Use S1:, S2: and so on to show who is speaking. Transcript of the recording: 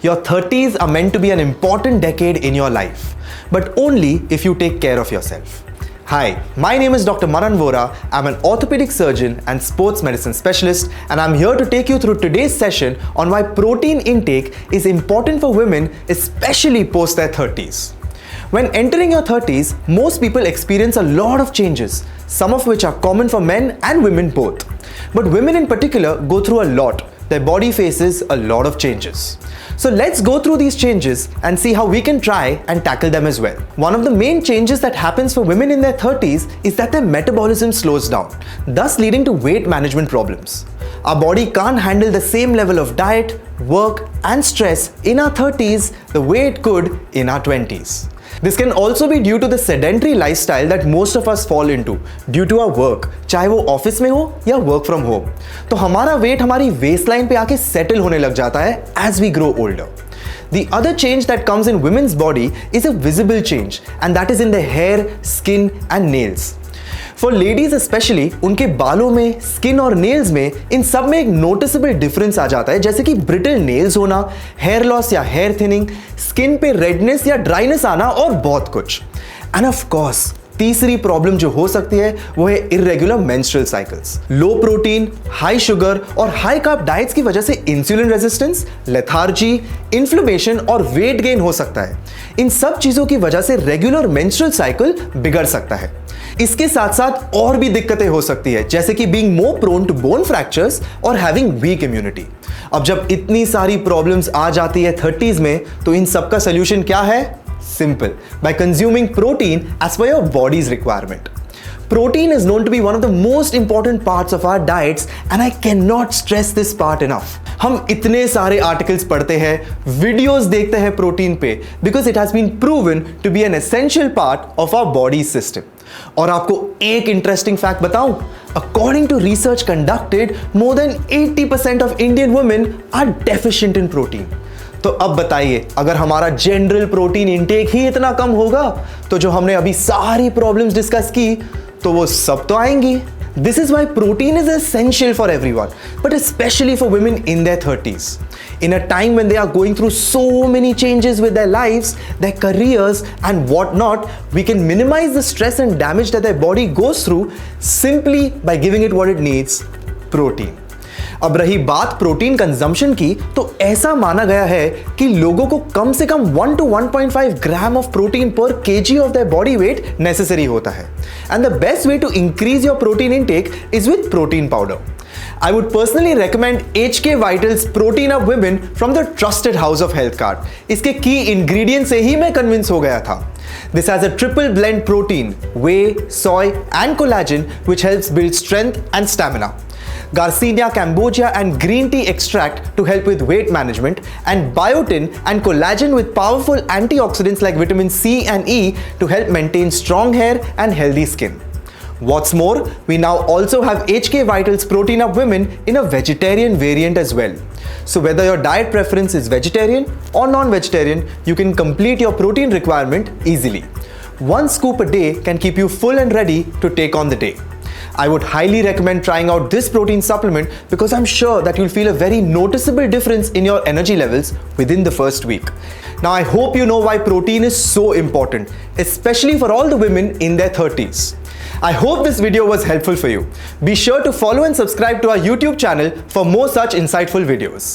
S1: Your 30s are meant to be an important decade in your life, but only if you take care of yourself. Hi, my name is Dr. Manan Vora. I'm an orthopedic surgeon and sports medicine specialist, and I'm here to take you through today's session on why protein intake is important for women, especially post their 30s. When entering your 30s, most people experience a lot of changes, some of which are common for men and women both. But women in particular go through a lot. Their body faces a lot of changes. So let's go through these changes and see how we can try and tackle them as well. One of the main changes that happens for women in their 30s is that their metabolism slows down, thus leading to weight management problems. Our body can't handle the same level of diet, work and stress in our 30s the way it could in our 20s. This can also be due to the sedentary lifestyle that most of us fall into due to our work, चाहे वो office में हो या work from home. तो हमारा wait हमारी वेस्टलाइन पे आके सेटल होने लग जाता है as we grow older. The other change that comes in women's body is a visible change, and that is in the hair, skin and nails. For ladies especially, उनके बालों में, स्किन और नेल्स में इन सब में एक नोटिसेबल डिफरेंस आ जाता है, जैसे कि ब्रिटल नेल्स होना, हेयर लॉस या हेयर थिनिंग, स्किन पे रेडनेस या ड्राइनेस आना और बहुत कुछ. एंड ऑफ कोर्स तीसरी प्रॉब्लम जो हो सकती है वो है इर्रेगुलर मेंस्ट्रुअल साइकिल्स. लो प्रोटीन, हाई शुगर और हाई कार्ब डाइट्स की वजह से इंसुलिन रेजिस्टेंस, लेथार्जी, इन्फ्लेमेशन और वेट गेन हो सकता है. इन सब चीजों की वजह से रेगुलर मेंस्ट्रुअल साइकिल बिगड़ सकता है. इसके साथ साथ और भी दिक्कतें हो सकती है, जैसे कि being more prone to bone fractures और हैविंग वीक इम्यूनिटी. अब जब इतनी सारी प्रॉब्लम्स आ जाती है 30s में, तो इन सब का सोल्यूशन क्या है? Simple, by consuming protein as per your body's requirement. Protein is known to be one of the most important parts of our diets, and I cannot stress this part enough. हम इतने सारे articles पढ़ते हैं, videos देखते हैं protein पे, because it has been proven to be an essential part of our body system. और आपको एक इंटरेस्टिंग फैक्ट बताऊं, according to research conducted, more than 80% of Indian women are deficient in protein. तो अब बताइए, अगर हमारा जनरल प्रोटीन इंटेक ही इतना कम होगा, तो जो हमने अभी सारी प्रॉब्लम्स डिस्कस की, तो वो सब तो आएंगी. This is why protein is essential for everyone, but especially for women in their 30s. In a time when they are going through so many changes with their lives, their careers and whatnot, we can minimize the stress and damage that their body goes through simply by giving it what it needs, protein. अब रही बात protein consumption की, तो ऐसा माना गया है कि लोगों को कम से कम 1 to 1.5 gram of protein per kg of their body weight necessary होता है. And the best way to increase your protein intake is with protein powder. I would personally recommend HK Vital's Protein Up Women from the trusted house of Healthcart. इसके की ingredient से ही मैं convince हो गया था. This has a triple blend protein, whey, soy and collagen which helps build strength and stamina. Garcinia cambogia and green tea extract to help with weight management, and biotin and collagen with powerful antioxidants like vitamin C and E to help maintain strong hair and healthy skin. What's more, we now also have HK Vital's Protein Up Women in a vegetarian variant as well. So whether your diet preference is vegetarian or non-vegetarian, you can complete your protein requirement easily. One scoop a day can keep you full and ready to take on the day. I would highly recommend trying out this protein supplement because I'm sure that you'll feel a very noticeable difference in your energy levels within the first week. Now I hope you know why protein is so important, especially for all the women in their 30s. I hope this video was helpful for you. Be sure to follow and subscribe to our YouTube channel for more such insightful videos.